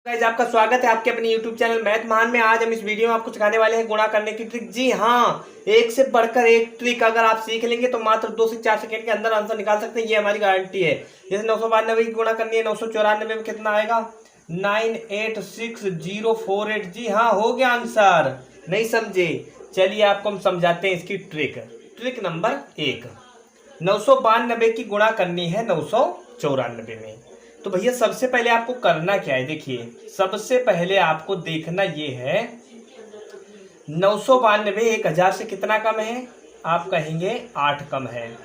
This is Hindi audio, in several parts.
गाइस, आपका स्वागत है आपके अपने YouTube चैनल मैथ महान में। आज हम इस वीडियो में आपको सिखाने वाले हैं गुणा करने की ट्रिक। जी हाँ, एक से बढ़कर एक ट्रिक अगर आप सीख लेंगे तो मात्र 2 से 4 सेकंड के अंदर आंसर निकाल सकते हैं, ये हमारी गारंटी है। जैसे 992 की गुणा करनी है, 994 में कितना आएगा? 986048। जी हाँ, हो गया आंसर। नहीं समझे? चलिए आपको हम समझाते हैं इसकी ट्रिक। ट्रिक नंबर 1, 992 की गुणा करनी है 994 में। तो भैया सबसे पहले आपको करना क्या है? देखिए, सबसे पहले आपको देखना ये है 992 1000 से कितना कम है? आप कहेंगे 8 कम है।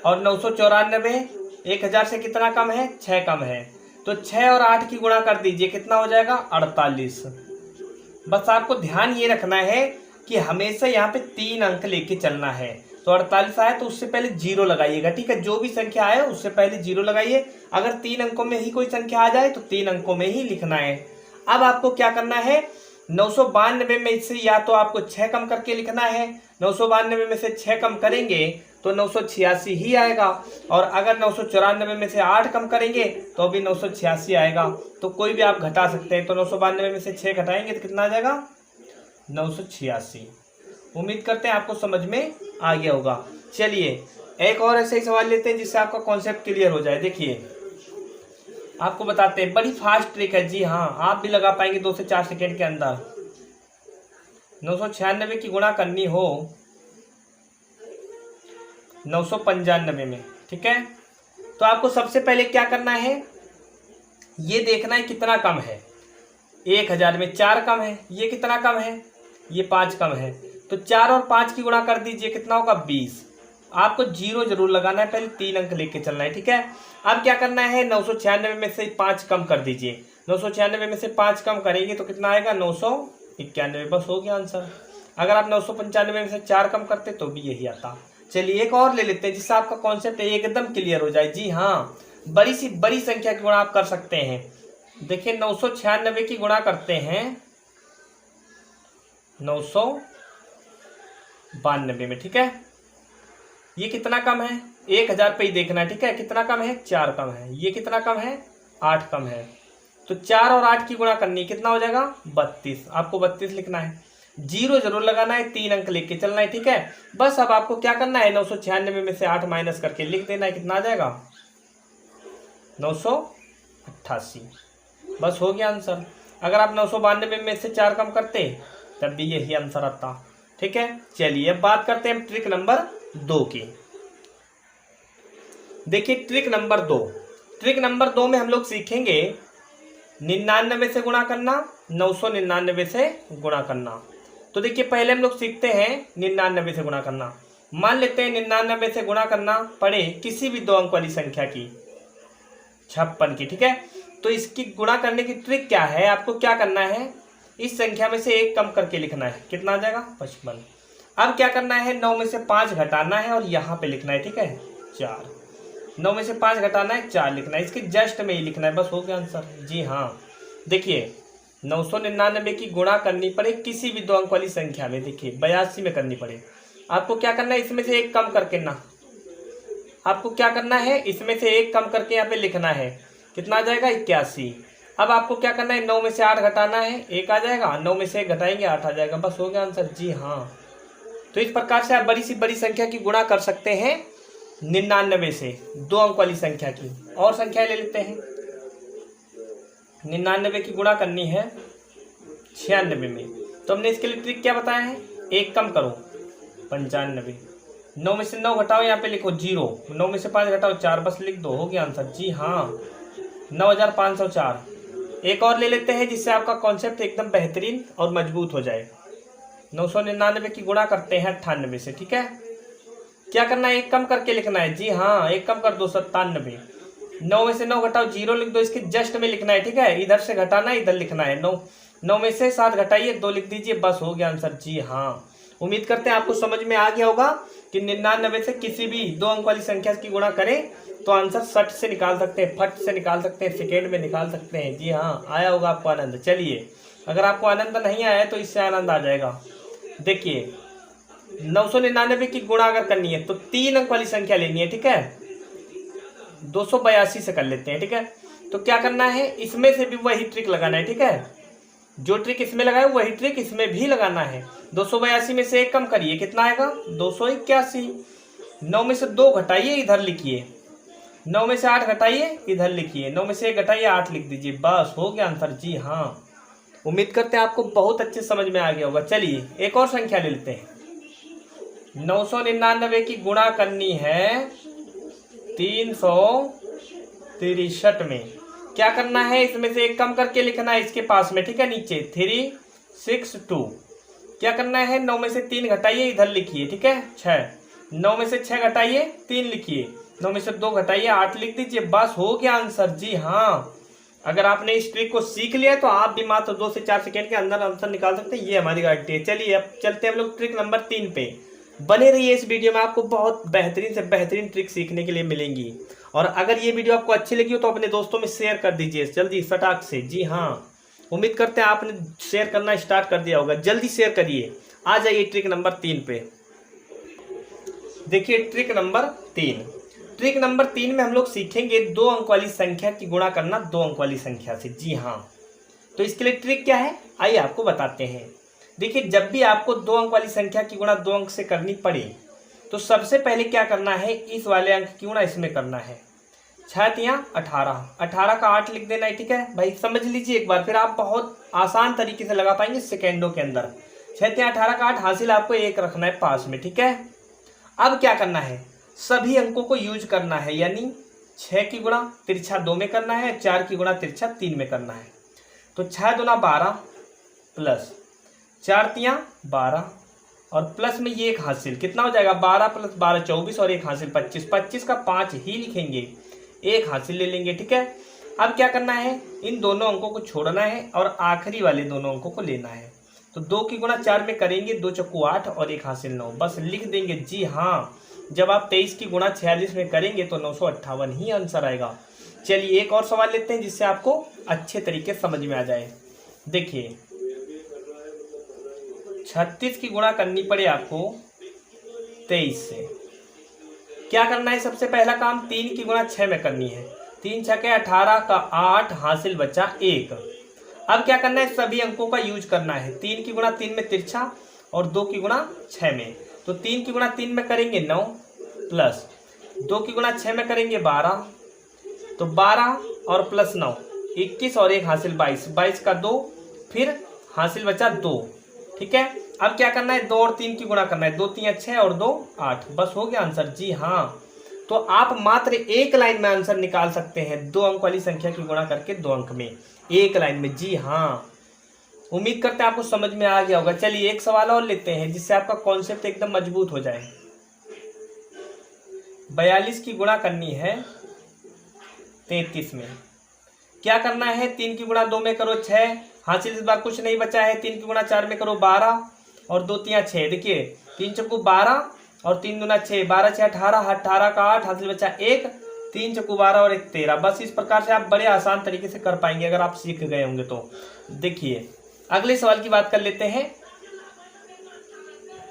और 994 1000 से कितना कम है? 6 कम है। तो 6 और 8 की गुणा कर दीजिए, कितना हो जाएगा? 48। बस आपको ध्यान ये रखना है कि हमेशा यहाँ पे 3 अंक लेके चलना है। तो 48 आया तो उससे पहले 0 लगाइएगा, ठीक है? जो भी संख्या आए उससे पहले 0 लगाइए। अगर 3 अंकों में ही कोई संख्या आ जाए तो 3 अंकों में ही लिखना है। अब आपको क्या करना है? 992 में से या तो आपको 6 कम करके लिखना है। 992 में से 6 कम करेंगे तो 986 ही आएगा। और अगर 994 में से 8 कम करेंगे तो भी 986 आएगा। तो कोई भी आप घटा सकते हैं। तो 992 में से 6 घटाएंगे तो कितना आ जाएगा? 986। उम्मीद करते हैं आपको समझ में आ गया होगा। चलिए एक और ऐसे ही सवाल लेते हैं जिससे आपका कॉन्सेप्ट क्लियर हो जाए। देखिए, आपको बताते हैं, बड़ी फास्ट ट्रिक है। जी हाँ, आप भी लगा पाएंगे 2 से 4 सेकेंड के अंदर। 996 की गुणा करनी हो 995 में, ठीक है? तो आपको सबसे पहले क्या करना है? ये देखना है कितना कम है। 1000 में 4 कम है, ये कितना कम है? ये 5 कम है। तो 4 और 5 की गुणा कर दीजिए, कितना होगा? 20। आपको 0 जरूर लगाना है, पहले 3 अंक लेके चलना है, ठीक है? अब क्या करना है? 996 में से 5 कम कर दीजिए। 996 में से 5 कम करेंगे तो कितना आएगा? 991। बस हो गया आंसर। अगर आप 995 में से 4 कम करते तो भी यही आता। चलिए एक और ले लेते हैं जिससे आपका कॉन्सेप्ट एकदम क्लियर हो जाए। जी हाँ, बड़ी सी बड़ी संख्या की गुणा आप कर सकते हैं। देखिए, 996 की गुणा करते हैं 992 में, ठीक है? ये कितना कम है? 1000 पे ही देखना है, ठीक है? कितना कम है? 4 कम है। ये कितना कम है? 8 कम है। तो 4 और 8 की गुणा करनी है, कितना हो जाएगा? 32। आपको 32 लिखना है, 0 जरूर लगाना है, 3 अंक लेके चलना है, ठीक है? बस अब आपको क्या करना है? 996 में से 8 माइनस करके लिख देना है, कितना आ जाएगा? 988। बस हो गया आंसर। अगर आप 992 में से 4 कम करते तब भी यही आंसर आता, ठीक है? चलिए अब बात करते हैं ट्रिक नंबर 2 की। देखिए ट्रिक नंबर 2। ट्रिक नंबर 2 में हम लोग सीखेंगे 99 से गुणा करना, 999 से गुणा करना। तो देखिए पहले हम लोग सीखते हैं 99 से गुणा करना। मान लेते हैं 99 से गुणा करना पड़े किसी भी 2 अंक वाली संख्या की, 56 की, ठीक है? तो इसकी गुणा करने की ट्रिक क्या है? आपको क्या करना है? इस संख्या में से 1 कम करके लिखना है, कितना आ जाएगा? 55। अब क्या करना है? 9 में से 5 घटाना है और यहाँ पे लिखना है, ठीक है? 4। 9 में से 5 घटाना है, 4 लिखना है, इसके जस्ट में ही लिखना है, बस हो गया आंसर। जी हाँ, देखिए 999 की गुणा करनी पड़े किसी भी 2 अंक वाली संख्या में। देखिए 82 में करनी पड़े, आपको क्या करना है? इसमें से 1 कम करके ना, आपको क्या करना है? इसमें से 1 कम करके यहाँ पे लिखना है, कितना आ जाएगा? 81। अब आपको क्या करना है? 9 में से 8 घटाना है, 1 आ जाएगा। 9 में से 1 घटाएंगे, 8 आ जाएगा, बस हो गया आंसर। जी हाँ, तो इस प्रकार से आप बड़ी सी बड़ी संख्या की गुणा कर सकते हैं 99 से, 2 अंक वाली संख्या की। और संख्या ले लेते हैं। 99 की गुणा करनी है 96 में, तो हमने इसके लिए ट्रिक क्या बताया है? 1 कम करो, 95। 9 में से 9 घटाओ, यहाँ पे लिखो 0। 9 में से 5 घटाओ, 4, बस लिख दो, हो गया आंसर। जी हाँ, 9504। एक और ले लेते हैं जिससे आपका कॉन्सेप्ट एकदम बेहतरीन और मजबूत हो जाए। 999 की गुणा करते हैं 98 से, ठीक है? क्या करना है? 1 कम करके लिखना है। जी हाँ, 1 कम कर दो, 97। 9 में से 9 घटाओ, 0 लिख दो, इसके जस्ट में लिखना है, ठीक है? इधर से घटाना है, इधर लिखना है। 9 में से 7 घटाइए, 2 लिख दीजिए, बस हो गया आंसर। जी हाँ, उम्मीद करते हैं आपको समझ में आ गया होगा कि 99 से किसी भी 2 अंक वाली संख्या की गुणा करें तो आंसर सट से निकाल सकते हैं, फट से निकाल सकते हैं, सेकेंड में निकाल सकते हैं। जी हाँ, आया होगा आपको आनंद। चलिए, अगर आपको आनंद नहीं आया है तो इससे आनंद आ जाएगा। देखिए 999 की गुणा अगर करनी है तो 3 अंक वाली संख्या लेनी है, ठीक है? 282 से कर लेते हैं, ठीक है? तो क्या करना है, इसमें से भी वही ट्रिक लगाना है। ठीक है, जो ट्रिक इसमें लगाए वही ट्रिक इसमें भी लगाना है। 282 में से 1 कम करिए, कितना आएगा 281। 9 में से 2 घटाइए, इधर लिखिए। 9 में से 8 घटाइए, इधर लिखिए। 9 में से 1 घटाइए, 8 लिख दीजिए। बस हो गया आंसर। जी हाँ, उम्मीद करते हैं आपको बहुत अच्छे समझ में आ गया होगा। चलिए एक और संख्या ले लेते हैं। 999 की गुणा करनी है 363 में। क्या करना है, इसमें से 1 कम करके लिखना है इसके पास में। ठीक है, नीचे 362। क्या करना है, 9 में से 3 घटाइए, इधर लिखिए। ठीक है, 6। 9 में से 6 घटाइए, 3 लिखिए। 9 में से 2 घटाइए, 8 लिख दीजिए। बस हो गया आंसर। जी हाँ, अगर आपने इस ट्रिक को सीख लिया तो आप भी मात्र 2 से 4 सेकेंड के अंदर आंसर निकाल सकते हैं। ये हमारी गारंटी है। चलिए अब चलते हैं हम लोग ट्रिक नंबर 3 पे। बने रहिए इस वीडियो में, आपको बहुत बेहतरीन से बेहतरीन ट्रिक सीखने के लिए मिलेंगी। और अगर ये वीडियो आपको अच्छी लगी हो तो अपने दोस्तों में शेयर कर दीजिए जल्दी फटाक से। जी हाँ, उम्मीद करते हैं आपने शेयर करना स्टार्ट कर दिया होगा। जल्दी शेयर करिए। आ जाइए ट्रिक नंबर 3 पे। देखिए ट्रिक नंबर 3। ट्रिक नंबर 3 में हम लोग सीखेंगे 2 अंक वाली संख्या की गुणा करना 2 अंक वाली संख्या से। जी हाँ, तो इसके लिए ट्रिक क्या है आइए आपको बताते हैं। देखिए जब भी आपको 2 अंक वाली संख्या की गुणा 2 अंक से करनी पड़े तो सबसे पहले क्या करना है, इस वाले अंक की गुणा इसमें करना है। 6 तियां 18, 18 का 8 लिख देना है। ठीक है भाई, समझ लीजिए एक बार, फिर आप बहुत आसान तरीके से लगा पाएंगे सेकेंडों के अंदर। 6 तियां 18 का 8 हासिल आपको 1 रखना है पास में। ठीक है, अब क्या करना है, सभी अंकों को यूज करना है, यानी 6 की गुणा तिरछा 2 में करना है, 4 की गुणा तिरछा 3 में करना है। तो 6 दूना 12 प्लस 4 तियां 12 और प्लस में ये 1 हासिल, कितना हो जाएगा 12 प्लस 12 24 और 1 हासिल 25। 25 का 5 ही लिखेंगे, 1 हासिल ले लेंगे। ठीक है, अब क्या करना है, इन दोनों अंकों को छोड़ना है और आखिरी वाले दोनों अंकों को लेना है। तो 2 की गुणा 4 में करेंगे, 2 चक्कू 8 और 1 हासिल 9, बस लिख देंगे। जी हाँ, जब आप 23 की गुणा 46 में करेंगे तो 958 ही आंसर आएगा। चलिए एक और सवाल लेते हैं जिससे आपको अच्छे तरीके से समझ में आ जाए। देखिए 36 की गुणा करनी पड़े आपको 23 से। क्या करना है, सबसे पहला काम 3 की गुणा 6 में करनी है। 3 छक्के 18 का 8 हासिल बचा 1। अब क्या करना है, सभी अंकों का यूज करना है। 3 की गुणा 3 में तिरछा और 2 की गुणा 6 में। तो 3 की गुणा 3 में करेंगे 9 प्लस 2 की गुणा 6 में करेंगे 12, तो 12 और प्लस 9 21 और 1 हासिल 22, 22 का 2 फिर हासिल बचा 2। ठीक है, अब क्या करना है, 2 और 3 की गुणा करना है। 2 3 6 और 2 8, बस हो गया आंसर। जी हाँ, तो आप मात्र एक लाइन में आंसर निकाल सकते हैं 2 अंक वाली संख्या की गुणा करके 2 अंक में, एक लाइन में। जी हाँ, उम्मीद करते हैं आपको समझ में आ गया होगा। चलिए एक सवाल और लेते हैं जिससे आपका कॉन्सेप्ट एकदम मजबूत हो जाए। 42 की गुणा करनी है 33 में। क्या करना है, 3 की गुणा 2 में करो 6 हासिल, इस बार कुछ नहीं बचा है। 3 की गुणा 4 में करो 12 और 2 तियां 6। देखिए 3 चक्कू 12 और 3 दूना 6, 12 6 18, 18 का 8 हासिल बचा 1, 3 चक्कू 12 और 1 13। बस इस प्रकार से आप बड़े आसान तरीके से कर पाएंगे अगर आप सीख गए होंगे तो। देखिए अगले सवाल की बात कर लेते हैं।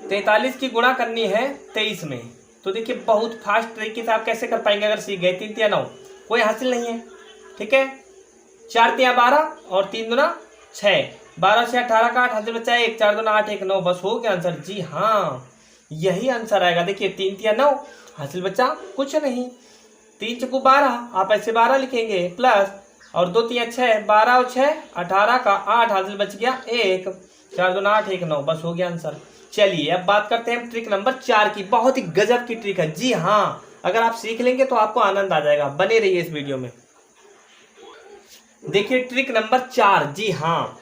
43 की गुणा करनी है 23 में। तो देखिए बहुत फास्ट तरीके से आप कैसे कर पाएंगे अगर सीख गए। 3 तियां 9, कोई हासिल नहीं है। ठीक है, 4 तियां 12 और 3 दूना 6, 12 से 18 का 8 हासिल बचा 1, 4 दूना 8 1 9, बस हो गया आंसर। जी हाँ, यही आंसर आएगा। देखिए 3 तियां 9 हासिल बचा कुछ नहीं, 3 चक्कू 12 आप ऐसे 12 लिखेंगे प्लस और 2 तियां 6, 12 और 6 18 का 8 हासिल बच गया 1, 4 दूना 8 1 9, बस हो गया आंसर। चलिए अब बात करते हैं ट्रिक नंबर 4 की। बहुत ही गजब की ट्रिक है। जी हाँ, अगर आप सीख लेंगे तो आपको आनंद आ जाएगा। बने रहिए इस वीडियो में। देखिए ट्रिक नंबर 4। जी हाँ,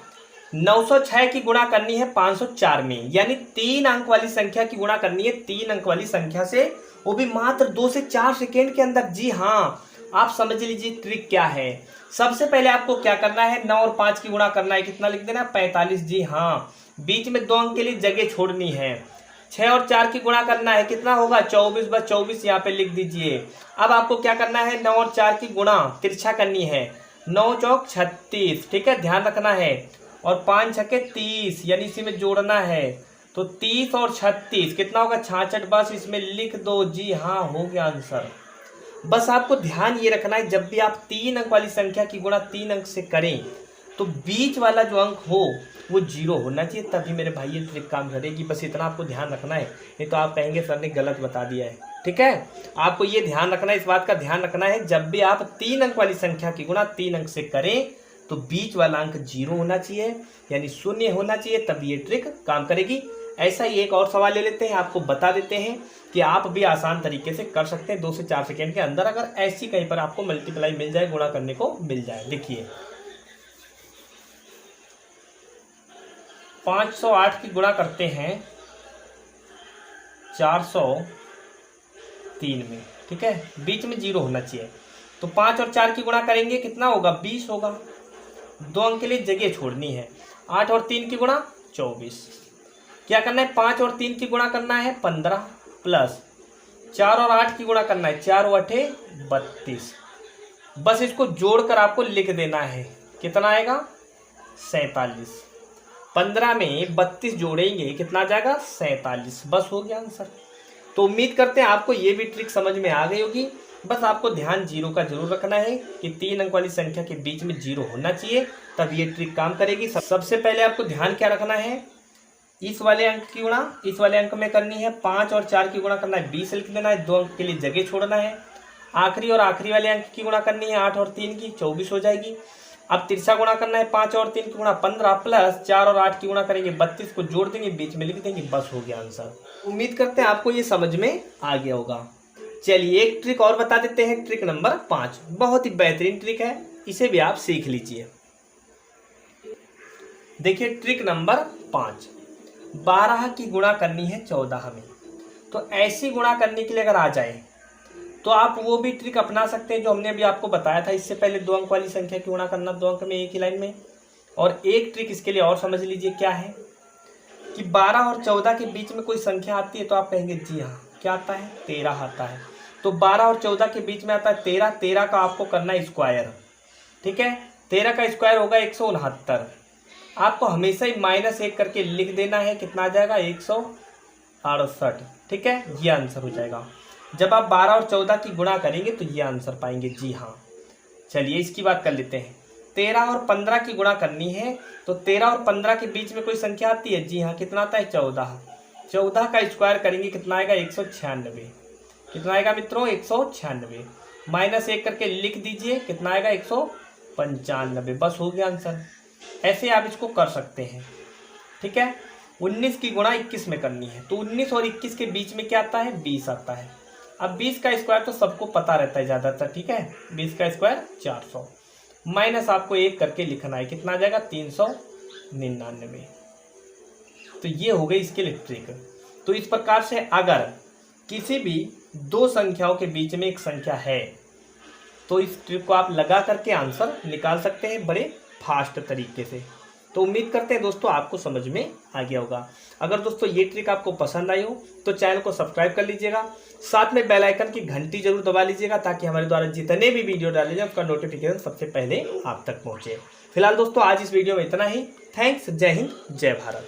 906 की गुणा करनी है 504 में, यानी 3 अंक वाली संख्या की गुणा करनी है 3 अंक वाली संख्या से, वो भी मात्र 2 से 4 सेकेंड के अंदर। जी हाँ, आप समझ लीजिए ट्रिक क्या है। सबसे पहले आपको क्या करना है, 9 और 5 की गुणा करना है, कितना लिख देना 45। जी हाँ, बीच में 2 अंक के लिए जगह छोड़नी है। 6 और 4 की गुणा करना है, कितना होगा 24, बस 24 यहाँ पे लिख दीजिए। अब आपको क्या करना है, 9 और 4 की गुणा तिरछा करनी है, 9 चौक 36। ठीक है, ध्यान रखना है। और 5 छक्के 30, यानी इसी में जोड़ना है। तो 30 और 36 कितना होगा 66, बस इसमें लिख दो। जी हाँ, हो गया आंसर। बस आपको ध्यान ये रखना है, जब भी आप 3 अंक वाली संख्या की गुणा 3 अंक से करें तो बीच वाला जो अंक हो वो 0 होना चाहिए, तभी मेरे भाई ये ट्रिक काम करेगी। बस इतना आपको ध्यान रखना है, नहीं तो आप कहेंगे सर ने गलत बता दिया है। ठीक है, आपको ये ध्यान रखना है, इस बात का ध्यान रखना है, जब भी आप 3 अंक वाली संख्या की गुणा 3 अंक से करें तो बीच वाला अंक 0 होना चाहिए, यानी 0 होना चाहिए, तभी ये ट्रिक काम करेगी। ऐसा ही एक और सवाल ले लेते हैं, आपको बता देते हैं कि आप भी आसान तरीके से कर सकते हैं 2 से 4 सेकेंड के अंदर, अगर ऐसी कहीं पर आपको मल्टीप्लाई मिल जाए, गुणा करने को मिल जाए। देखिए 508 की गुणा करते हैं 403 में, ठीक है, बीच में 0 होना चाहिए। तो 5 और 4 की गुणा करेंगे, कितना होगा, 20 होगा। 2 अंक के लिए जगह छोड़नी है। 8 और 3 की गुणा 24। क्या करना है, 5 और 3 की गुणा करना है 15, प्लस 4 और 8 की गुणा करना है 4 और 8 32। बस इसको जोड़कर आपको लिख देना है, कितना आएगा, 47। 15 में 32 जोड़ेंगे, कितना आ जाएगा, 47। बस हो गया आंसर। तो उम्मीद करते हैं आपको ये भी ट्रिक समझ में आ गई होगी। बस आपको ध्यान 0 का जरूर रखना है कि 3 अंक वाली संख्या के बीच में 0 होना चाहिए, तब ये ट्रिक काम करेगी। सबसे पहले आपको ध्यान क्या रखना है, इस वाले अंक की गुणा इस वाले अंक में करनी है। 5 और 4 की गुणा करना है, 20 लिख देना है, 2 अंक के लिए जगह छोड़ना है। आखिरी और आखिरी वाले अंक की गुणा करनी है, 8 और 3 की 24 हो जाएगी। अब तिरछा गुणा करना है, 5 और 3 की गुणा 15, प्लस 4 और 8 की गुणा करेंगे 32 को जोड़ देंगे, बीच में लिख देंगे, बस हो गया आंसर। उम्मीद करते हैं आपको ये समझ में आ गया होगा। चलिए एक ट्रिक और बता देते हैं, ट्रिक नंबर 5। बहुत ही बेहतरीन ट्रिक है, इसे भी आप सीख लीजिए। देखिए ट्रिक नंबर 5, 12 की गुणा करनी है 14 में। तो ऐसी गुणा करने के लिए अगर आ जाए तो आप वो भी ट्रिक अपना सकते हैं जो हमने अभी आपको बताया था इससे पहले, 2 अंक वाली संख्या की गुणा करना 2 अंक में एक ही लाइन में। और एक ट्रिक इसके लिए और समझ लीजिए, क्या है कि 12 और 14 के बीच में कोई संख्या आती है तो आप कहेंगे जी हाँ, क्या आता है, 13 आता है। तो 12 और 14 के बीच में आता है 13, 13 का आपको करना है स्क्वायर, ठीक है, 13 का स्क्वायर होगा 169। आपको हमेशा ही -1 करके लिख देना है, कितना आ जाएगा, 168, ठीक है, ये आंसर हो जाएगा। जब आप 12 और 14 की गुणा करेंगे तो ये आंसर पाएंगे, जी हाँ। चलिए इसकी बात कर लेते हैं, 13 और 15 की गुणा करनी है। तो 13 और 15 के बीच में कोई संख्या आती है, जी हाँ, कितना आता है, 14। 14 का स्क्वायर करेंगे, कितना आएगा, 196। कितना आएगा मित्रों, 196। -1 करके लिख दीजिए, कितना आएगा, 195। बस हो गया आंसर। ऐसे आप इसको कर सकते हैं, ठीक है। 19 की गुणा 21 में करनी है, तो 19 और 21 के बीच में क्या आता है, 20 आता है। अब 20 का स्क्वायर तो सबको पता रहता है ज़्यादातर, ठीक है, 20 का स्क्वायर 400, माइनस आपको 1 करके लिखना है, कितना आ जाएगा, 399। तो ये हो गई इसके लिए ट्रिक। तो इस प्रकार से अगर किसी भी 2 संख्याओं के बीच में एक संख्या है तो इस ट्रिक को आप लगा करके आंसर निकाल सकते हैं बड़े फास्ट तरीके से। तो उम्मीद करते हैं दोस्तों आपको समझ में आ गया होगा। अगर दोस्तों ये ट्रिक आपको पसंद आई हो तो चैनल को सब्सक्राइब कर लीजिएगा, साथ में बेल आइकन की घंटी जरूर दबा लीजिएगा, ताकि हमारे द्वारा जितने भी वीडियो डाले जाए उसका नोटिफिकेशन सबसे पहले आप तक पहुंचे। फिलहाल दोस्तों आज इस वीडियो में इतना ही। थैंक्स, जय हिंद, जय भारत।